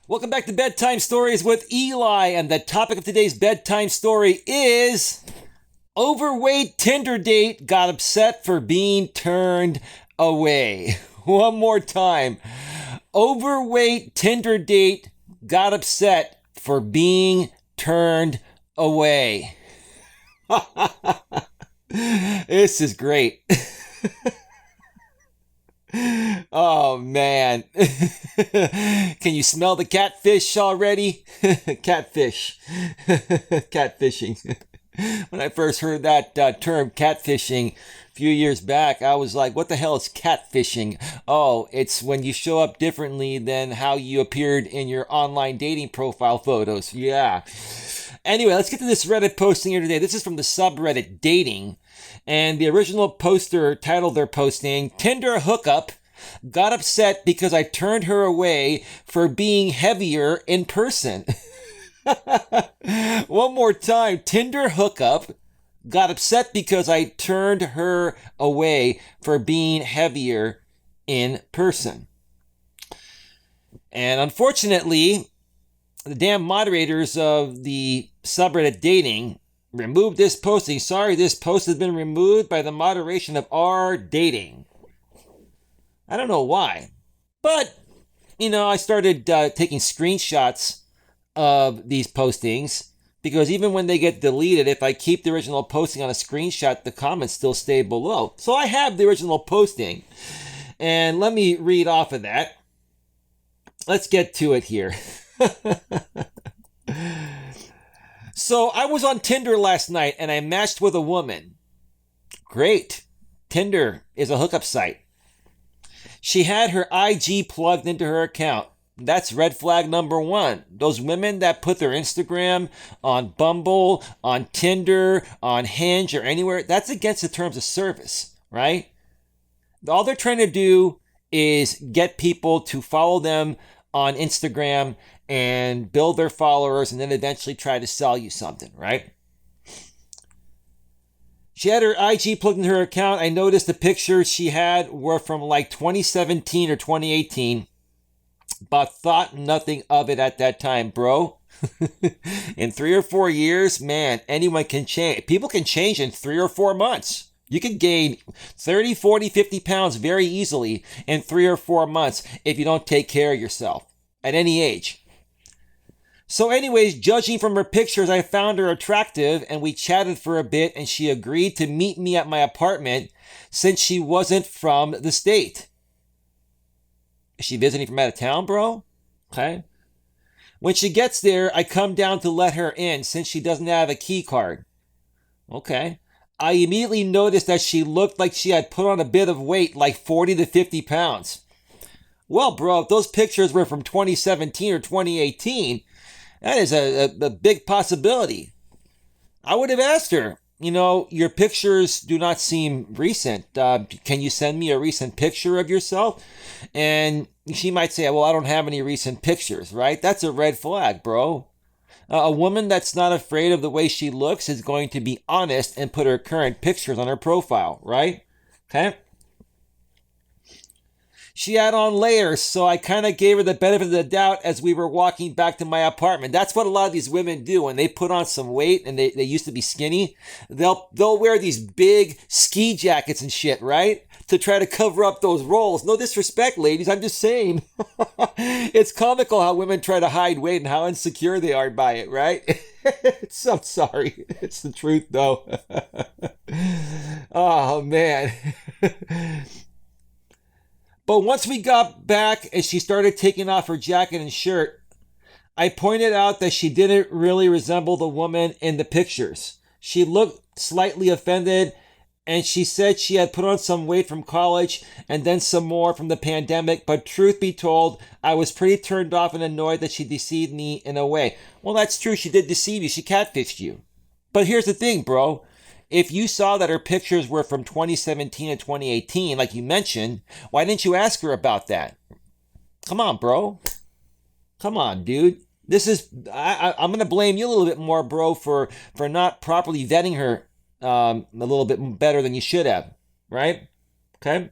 Welcome back to Bedtime Stories with Eli, and the topic of today's bedtime story is Overweight Tinder date got upset for being turned away. One more time. Overweight Tinder date got upset for being turned away. This is great. Oh man. Can you smell the catfish already? Catfish. Catfishing. When I first heard that term catfishing a few years back, I was like, what the hell is catfishing? Oh, it's when you show up differently than how you appeared in your online dating profile photos. Yeah. Anyway, let's get to this Reddit posting here today. This is from the subreddit Dating. And the original poster titled their posting, Tinder hookup got upset because I turned her away for being heavier in person. One more time, Tinder hookup got upset because I turned her away for being heavier in person. And unfortunately, the damn moderators of the subreddit Dating removed this posting. Sorry, this post has been removed by the moderation of our Dating. I don't know why. But, I started taking screenshots of these postings because even when they get deleted, if I keep the original posting on a screenshot, the comments still stay below. So I have the original posting. And let me read off of that. Let's get to it here. So I was on Tinder last night and I matched with a woman. Great. Tinder is a hookup site. She had her IG plugged into her account. That's red flag number one. Those women that put their Instagram on Bumble, on Tinder, on Hinge, or anywhere, that's against the terms of service, right? All they're trying to do is get people to follow them on Instagram and build their followers and then eventually try to sell you something, right? She had her IG plugged in her account. I noticed the pictures she had were from like 2017 or 2018, but thought nothing of it at that time, bro. In 3 or 4 years, man, anyone can change. People can change in 3 or 4 months. You can gain 30, 40, 50 pounds very easily in 3 or 4 months if you don't take care of yourself at any age. So anyways, judging from her pictures, I found her attractive and we chatted for a bit and she agreed to meet me at my apartment since she wasn't from the state. Is she visiting from out of town, bro? Okay. When she gets there, I come down to let her in since she doesn't have a key card. Okay. I immediately noticed that she looked like she had put on a bit of weight, like 40 to 50 pounds. Well, bro, if those pictures were from 2017 or 2018, that is a big possibility. I would have asked her, your pictures do not seem recent. Can you send me a recent picture of yourself? And she might say, well, I don't have any recent pictures, right? That's a red flag, bro. A woman that's not afraid of the way she looks is going to be honest and put her current pictures on her profile, right? Okay. She had on layers, so I kind of gave her the benefit of the doubt as we were walking back to my apartment. That's what a lot of these women do when they put on some weight and they used to be skinny. They'll wear these big ski jackets and shit, right? To try to cover up those rolls. No disrespect, ladies. I'm just saying. It's comical how women try to hide weight and how insecure they are by it, right? I'm sorry. It's the truth, though. Oh, man. But once we got back and she started taking off her jacket and shirt, I pointed out that she didn't really resemble the woman in the pictures. She looked slightly offended and she said she had put on some weight from college and then some more from the pandemic. But truth be told, I was pretty turned off and annoyed that she deceived me in a way. Well, that's true. She did deceive you. She catfished you. But here's the thing, bro. If you saw that her pictures were from 2017 and 2018, like you mentioned, why didn't you ask her about that? Come on, bro. Come on, dude. I'm going to blame you a little bit more, bro, for not properly vetting her a little bit better than you should have, right? Okay.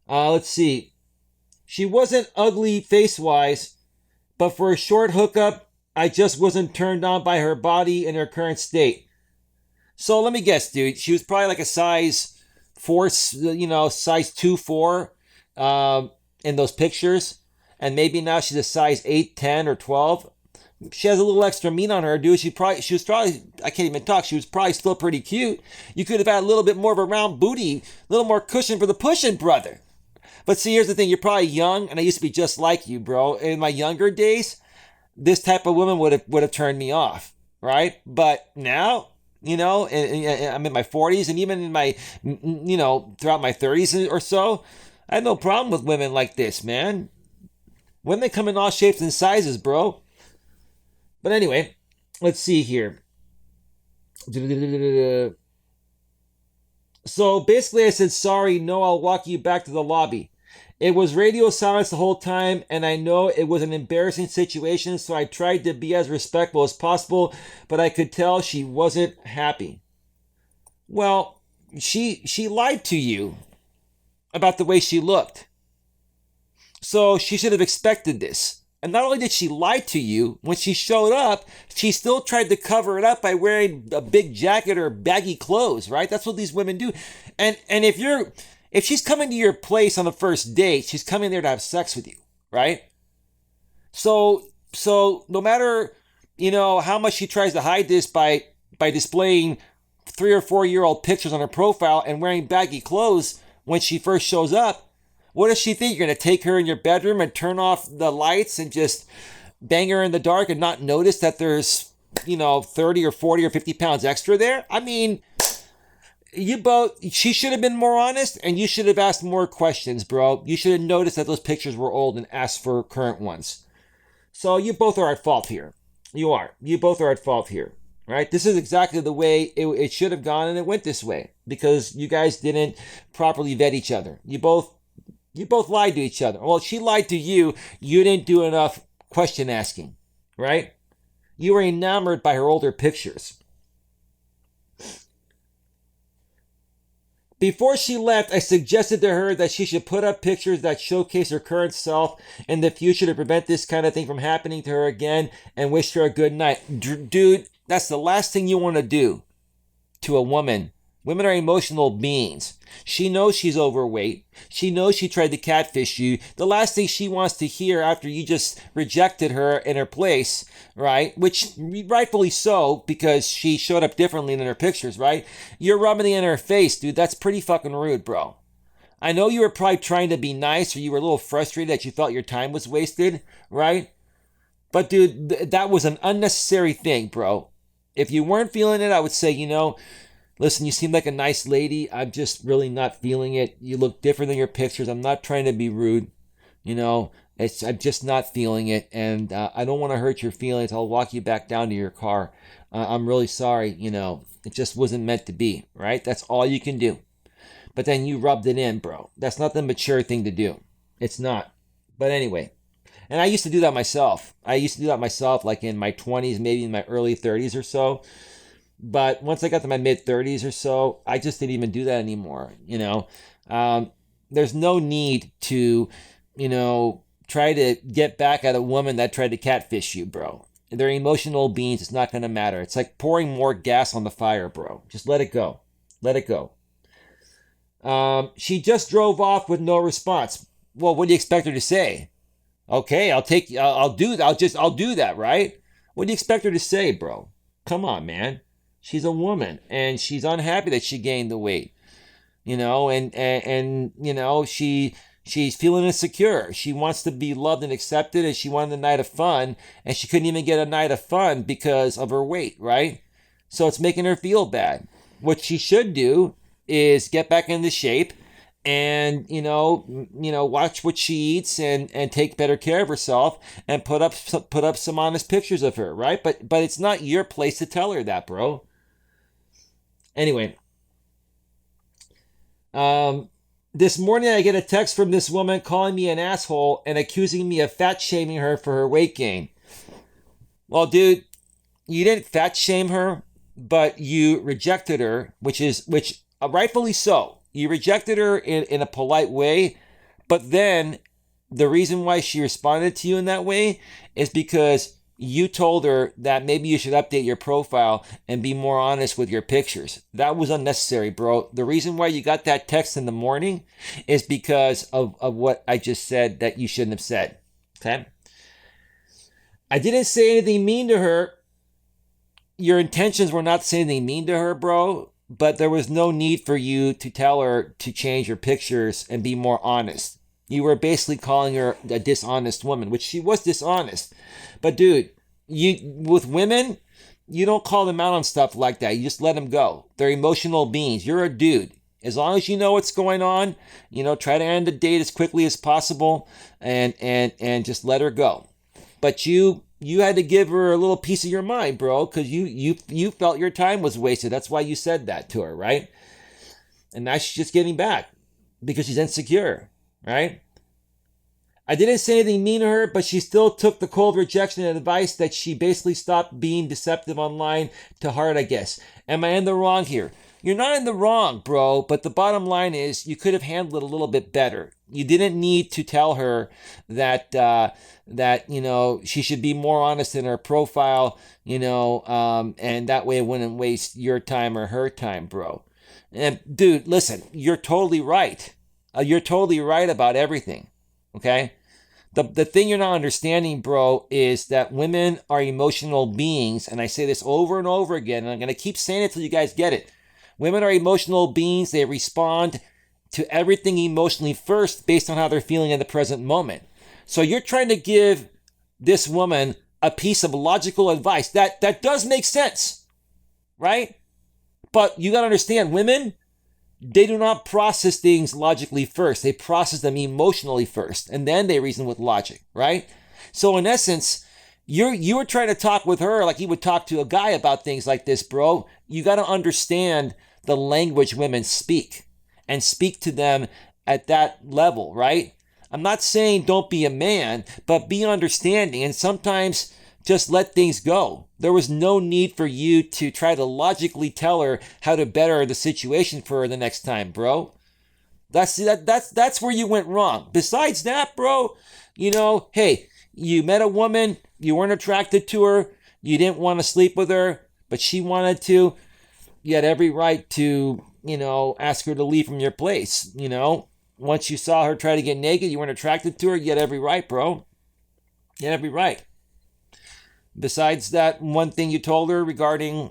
Let's see. She wasn't ugly face-wise, but for a short hookup, I just wasn't turned on by her body in her current state. So let me guess, dude. She was probably like a size 4, size 2, 4 in those pictures. And maybe now she's a size 8, 10, or 12. She has a little extra meat on her, dude. She was probably, I can't even talk. She was probably still pretty cute. You could have had a little bit more of a round booty, a little more cushion for the pushing, brother. But see, here's the thing. You're probably young, and I used to be just like you, bro. In my younger days, this type of woman would have turned me off, right? But now, I'm in my 40s, and even in my, throughout my 30s or so, I had no problem with women like this, man. Women come in all shapes and sizes, bro. But anyway, let's see here. So basically I said, sorry, no, I'll walk you back to the lobby. It was radio silence the whole time, and I know it was an embarrassing situation, so I tried to be as respectful as possible, but I could tell she wasn't happy. Well, she lied to you about the way she looked. So she should have expected this. And not only did she lie to you, when she showed up, she still tried to cover it up by wearing a big jacket or baggy clothes, right? That's what these women do. And if she's coming to your place on the first date, she's coming there to have sex with you, right? So no matter, how much she tries to hide this by displaying 3 or 4 year old pictures on her profile and wearing baggy clothes when she first shows up, what does she think? You're going to take her in your bedroom and turn off the lights and just bang her in the dark and not notice that there's, 30 or 40 or 50 pounds extra there? I mean, she should have been more honest, and you should have asked more questions, bro. You should have noticed that those pictures were old and asked for current ones. So you both are at fault here. You both are at fault here, right? This is exactly the way it should have gone, and it went this way because you guys didn't properly vet each other. You both lied to each other. Well, she lied to you. You didn't do enough question asking, right? You were enamored by her older pictures. Before she left, I suggested to her that she should put up pictures that showcase her current self in the future to prevent this kind of thing from happening to her again, and wished her a good night. Dude, that's the last thing you want to do to a woman. Women are emotional beings. She knows she's overweight. She knows she tried to catfish you. The last thing she wants to hear after you just rejected her in her place, right? Which rightfully so, because she showed up differently than her pictures, right? You're rubbing it in her face, dude. That's pretty fucking rude, bro. I know you were probably trying to be nice, or you were a little frustrated that you felt your time was wasted, right? But dude, that was an unnecessary thing, bro. If you weren't feeling it, I would say, listen, you seem like a nice lady. I'm just really not feeling it. You look different than your pictures. I'm not trying to be rude. I'm just not feeling it. And I don't want to hurt your feelings. I'll walk you back down to your car. I'm really sorry. It just wasn't meant to be, right? That's all you can do. But then you rubbed it in, bro. That's not the mature thing to do. It's not. But anyway. And I used to do that myself. Like in my 20s, maybe in my early 30s or so. But once I got to my mid-30s or so, I just didn't even do that anymore, There's no need to, try to get back at a woman that tried to catfish you, bro. They're emotional beings. It's not going to matter. It's like pouring more gas on the fire, bro. Just let it go. Let it go. She just drove off with no response. Well, what do you expect her to say? Okay, I'll do that, right? What do you expect her to say, bro? Come on, man. She's a woman, and she's unhappy that she gained the weight, and she's feeling insecure. She wants to be loved and accepted, and she wanted a night of fun, and she couldn't even get a night of fun because of her weight, right? So it's making her feel bad. What she should do is get back into shape and, watch what she eats and take better care of herself and put up some honest pictures of her, right? But it's not your place to tell her that, bro. Anyway, this morning I get a text from this woman calling me an asshole and accusing me of fat shaming her for her weight gain. Well, dude, you didn't fat shame her, but you rejected her, which rightfully so. You rejected her in a polite way, but then the reason why she responded to you in that way is because you told her that maybe you should update your profile and be more honest with your pictures. That was unnecessary, bro. The reason why you got that text in the morning is because of what I just said that you shouldn't have said. Okay? I didn't say anything mean to her. Your intentions were not to say anything mean to her, bro, but there was no need for you to tell her to change her pictures and be more honest. You were basically calling her a dishonest woman, which she was dishonest. But dude, with women, you don't call them out on stuff like that. You just let them go. They're emotional beings. You're a dude. As long as you know what's going on, try to end the date as quickly as possible and just let her go. But you had to give her a little piece of your mind, bro, because you felt your time was wasted. That's why you said that to her, right? And now she's just getting back because she's insecure, right? I didn't say anything mean to her, but she still took the cold rejection and advice that she basically stopped being deceptive online to heart, I guess. Am I in the wrong here? You're not in the wrong, bro, but the bottom line is you could have handled it a little bit better. You didn't need to tell her that she should be more honest in her profile, and that way it wouldn't waste your time or her time, bro. And dude, listen, you're totally right. You're totally right about everything. Okay? The thing you're not understanding, bro, is that women are emotional beings, and I say this over and over again, and I'm going to keep saying it till you guys get it. Women are emotional beings. They respond to everything emotionally first based on how they're feeling in the present moment. So you're trying to give this woman a piece of logical advice that does make sense, right? But you got to understand, women, they do not process things logically first. They process them emotionally first, and then they reason with logic, right? So in essence, you were trying to talk with her like you would talk to a guy about things like this, bro. You got to understand the language women speak and speak to them at that level, right? I'm not saying don't be a man, but be understanding and sometimes just let things go. There was no need for you to try to logically tell her how to better the situation for her the next time, bro. That's where you went wrong. Besides that, bro, hey, you met a woman, you weren't attracted to her, you didn't want to sleep with her, but she wanted to. You had every right to, ask her to leave from your place, Once you saw her try to get naked, you weren't attracted to her, you had every right, bro. You had every right. Besides that one thing you told her regarding,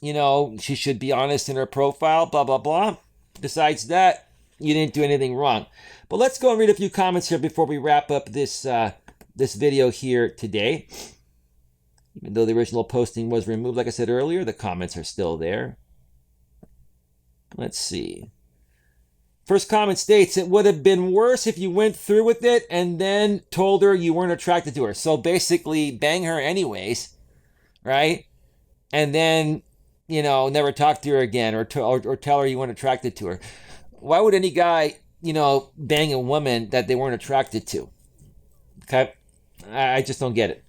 she should be honest in her profile, blah, blah, blah. Besides that, you didn't do anything wrong. But let's go and read a few comments here before we wrap up this video here today. Even though the original posting was removed, like I said earlier, the comments are still there. Let's see. First comment states, it would have been worse if you went through with it and then told her you weren't attracted to her. So basically, bang her anyways, right? And then, never talk to her again or tell her you weren't attracted to her. Why would any guy, bang a woman that they weren't attracted to? Okay? I just don't get it.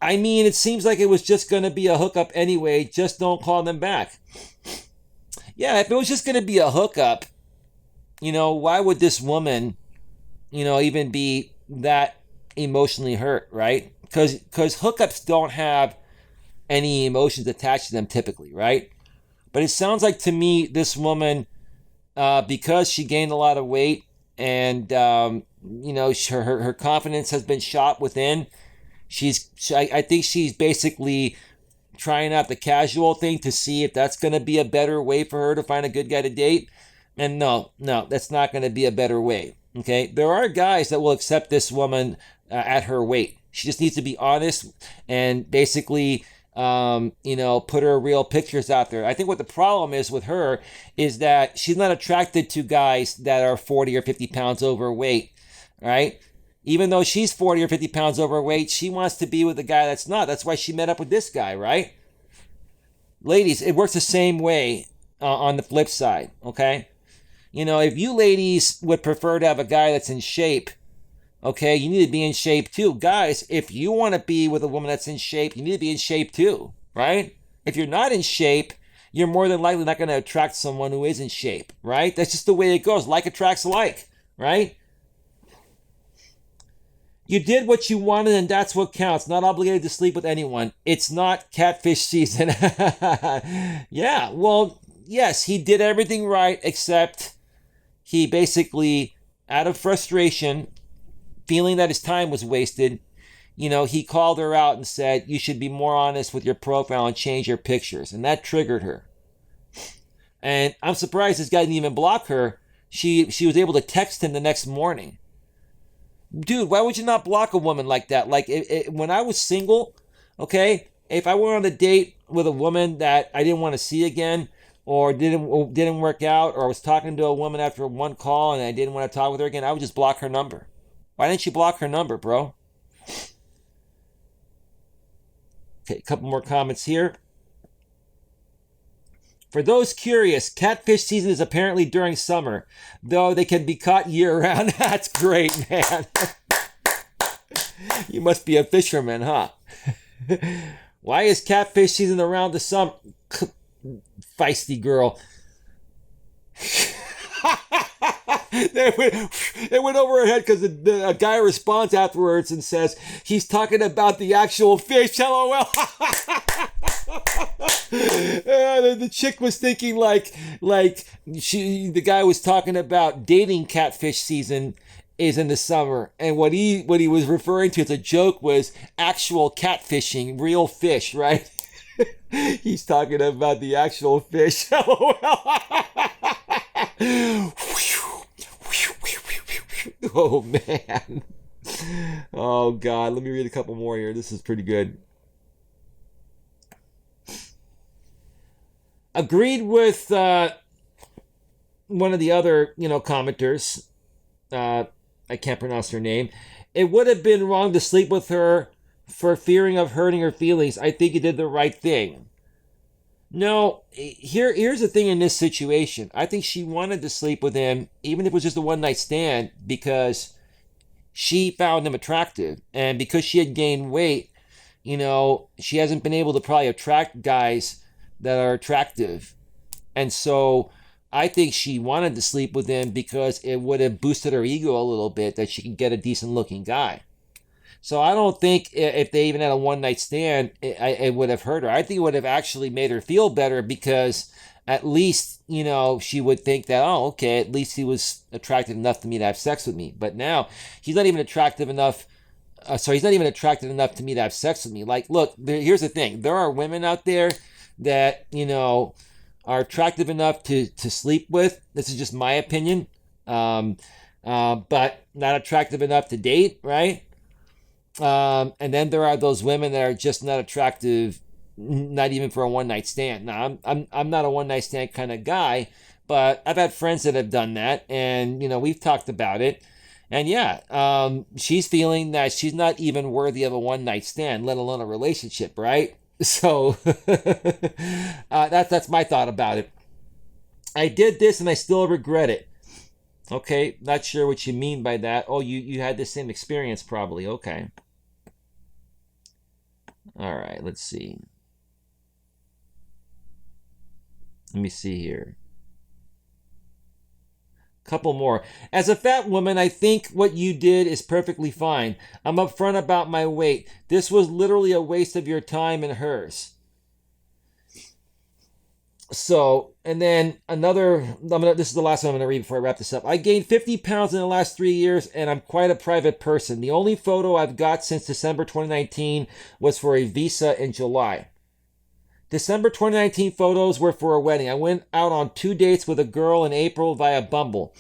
I mean, it seems like it was just going to be a hookup anyway. Just don't call them back. Yeah, if it was just going to be a hookup, why would this woman, even be that emotionally hurt, right? Because hookups don't have any emotions attached to them typically, right? But it sounds like to me this woman, because she gained a lot of weight and, her confidence has been shot within, I think she's basically trying out the casual thing to see if that's going to be a better way for her to find a good guy to date. And no, that's not going to be a better way. Okay. There are guys that will accept this woman at her weight. She just needs to be honest and basically, put her real pictures out there. I think what the problem is with her is that she's not attracted to guys that are 40 or 50 pounds overweight. Right. Even though she's 40 or 50 pounds overweight, she wants to be with a guy that's not. That's why she met up with this guy, right? Ladies, it works the same way on the flip side, okay? If you ladies would prefer to have a guy that's in shape, okay, you need to be in shape too. Guys, if you want to be with a woman that's in shape, you need to be in shape too, right? If you're not in shape, you're more than likely not going to attract someone who is in shape, right? That's just the way it goes. Like attracts like. right? You did what you wanted, and that's what counts. Not obligated to sleep with anyone. It's not catfish season. Yeah, well, yes, he did everything right, except he basically, out of frustration, feeling that his time was wasted, he called her out and said, you should be more honest with your profile and change your pictures. And that triggered her. And I'm surprised this guy didn't even block her. She was able to text him the next morning. Dude, why would you not block a woman like that? Like, when I was single, okay, if I went on a date with a woman that I didn't want to see again, or didn't work out, or was talking to a woman after one call and I didn't want to talk with her again, I would just block her number. Why didn't you block her number, bro? Okay, a couple more comments here. For those curious, catfish season is apparently during summer, though they can be caught year-round. That's great, man. You must be a fisherman, huh? Why is catfish season around the summer? Feisty girl. It went over her head because a guy responds afterwards and says, he's talking about the actual fish. LOL. The chick was thinking the guy was talking about dating catfish season is in the summer, and what he was referring to as a joke was actual catfishing, real fish, right? He's talking about the actual fish. Oh man. Oh God, let me read a couple more here. This is pretty good. Agreed with one of the other, commenters. I can't pronounce her name. It would have been wrong to sleep with her for fearing of hurting her feelings. I think you did the right thing. No, here's the thing in this situation. I think she wanted to sleep with him, even if it was just a one-night stand, because she found him attractive. And because she had gained weight, she hasn't been able to probably attract guys that are attractive. And so I think she wanted to sleep with him because it would have boosted her ego a little bit that she could get a decent looking guy. So I don't think if they even had a one night stand, it would have hurt her. I think it would have actually made her feel better because at least, she would think that, oh, okay, at least he was attractive enough to me to have sex with me. But now he's not even attractive enough. He's not even attractive enough to me to have sex with me. Like, look, here's the thing. There are women out there that, are attractive enough to sleep with. This is just my opinion. But not attractive enough to date, right? And then there are those women that are just not attractive, not even for a one night stand. Now, I'm not a one night stand kind of guy, but I've had friends that have done that, and we've talked about it. And yeah, she's feeling that she's not even worthy of a one night stand, let alone a relationship, right? So that's my thought about it. I did this and I still regret it. Okay, not sure what you mean by that. Oh, you had the same experience probably. Okay. All right, let's see. Let me see here. Couple more. As a fat woman, I think what you did is perfectly fine. I'm upfront about my weight. This was literally a waste of your time and hers. So, and then this is the last one I'm going to read before I wrap this up. I gained 50 pounds in the last 3 years, and I'm quite a private person. The only photo I've got since December 2019 was for a visa in July. December 2019 photos were for a wedding. I went out on 2 dates with a girl in April via Bumble.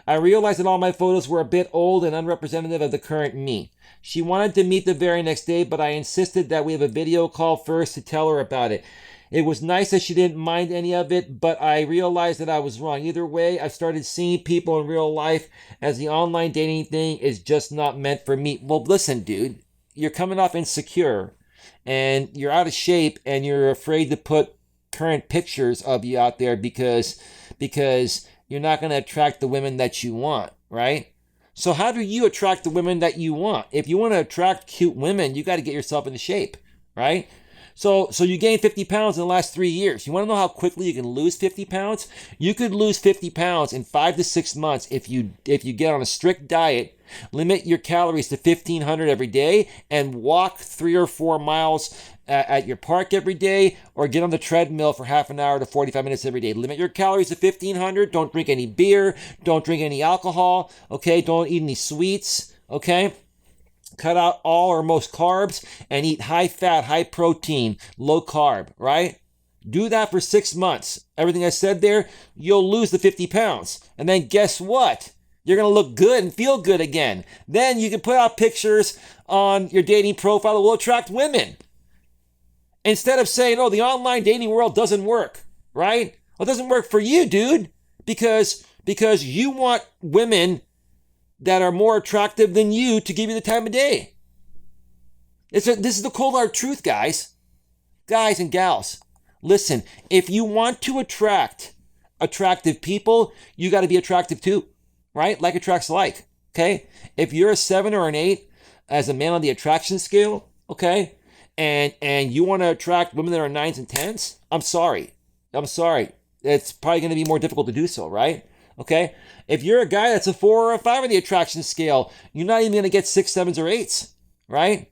I realized that all my photos were a bit old and unrepresentative of the current me. She wanted to meet the very next day, but I insisted that we have a video call first to tell her about it. It was nice that she didn't mind any of it, but I realized that I was wrong. Either way, I've started seeing people in real life as the online dating thing is just not meant for me. Well, listen, dude, you're coming off insecure and you're out of shape and you're afraid to put current pictures of you out there because you're not going to attract the women that you want, right? So how do you attract the women that you want? If you want to attract cute women, you got to get yourself into shape, right? So you gained 50 pounds in the last 3 years. You want to know how quickly you can lose 50 pounds? You could lose 50 pounds in 5 to 6 months if you get on a strict diet, limit your calories to 1,500 every day, and walk 3 or 4 miles at your park every day, or get on the treadmill for half an hour to 45 minutes every day. Limit your calories to 1,500. Don't drink any beer. Don't drink any alcohol. Okay? Don't eat any sweets. Okay? Cut out all or most carbs and eat high fat, high protein, low carb, right? Do that for 6 months. Everything I said there, you'll lose the 50 pounds. And then guess what? You're going to look good and feel good again. Then you can put out pictures on your dating profile that will attract women. Instead of saying, oh, the online dating world doesn't work, right? Well, it doesn't work for you, dude, because you want women that are more attractive than you to give you the time of day. This is the cold hard truth, guys. Guys and gals, listen, if you want to attract attractive people, you got to be attractive too, right? Like attracts like, okay? If you're a 7 or an 8 as a man on the attraction scale, okay, and you want to attract women that are 9s and 10s, I'm sorry. It's probably going to be more difficult to do so, right? Okay? If you're a guy that's a 4 or a 5 on the attraction scale, you're not even going to get 6, 7s, or 8s, right?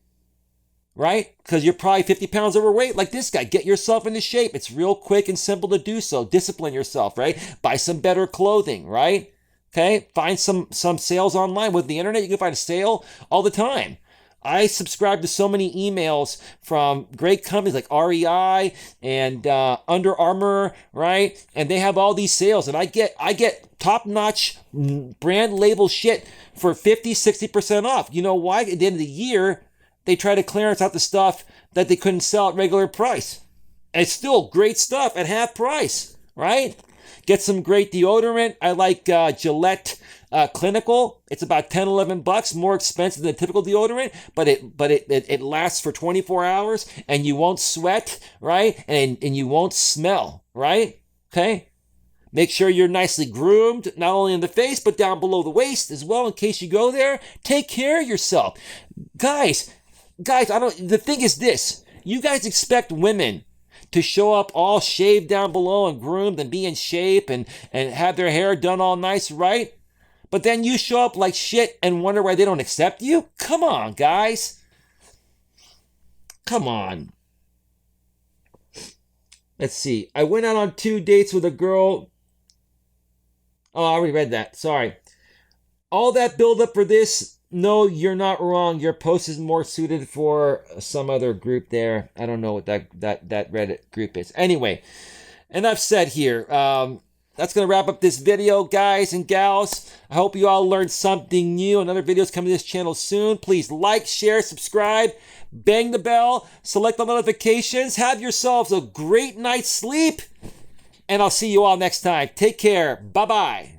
Right? Because you're probably 50 pounds overweight like this guy. Get yourself into shape. It's real quick and simple to do so. Discipline yourself, right? Buy some better clothing, right? Okay? Find some sales online. With the internet, you can find a sale all the time. I subscribe to so many emails from great companies like REI and Under Armour, right? And they have all these sales, and I get top-notch brand label shit for 50, 60% off. You know why? At the end of the year, they try to clearance out the stuff that they couldn't sell at regular price. And it's still great stuff at half price, right? Get some great deodorant. I like Gillette Clinical. It's about $10, $11, more expensive than a typical deodorant, but it lasts for 24 hours, and you won't sweat, right? And you won't smell, right? Okay? Make sure you're nicely groomed, not only in the face, but down below the waist as well, in case you go there. Take care of yourself. Guys, the thing is this. You guys expect women to show up all shaved down below and groomed and be in shape and have their hair done all nice, right? But then you show up like shit and wonder why they don't accept you? Come on, guys. Come on. Let's see. I went out on 2 dates with a girl. Oh, I already read that. Sorry. All that build up for this. No, you're not wrong. Your post is more suited for some other group there. I don't know what that Reddit group is. Anyway, enough said here. That's going to wrap up this video, guys and gals. I hope you all learned something new. Another video is coming to this channel soon. Please like, share, subscribe, bang the bell, select all notifications. Have yourselves a great night's sleep, and I'll see you all next time. Take care. Bye-bye.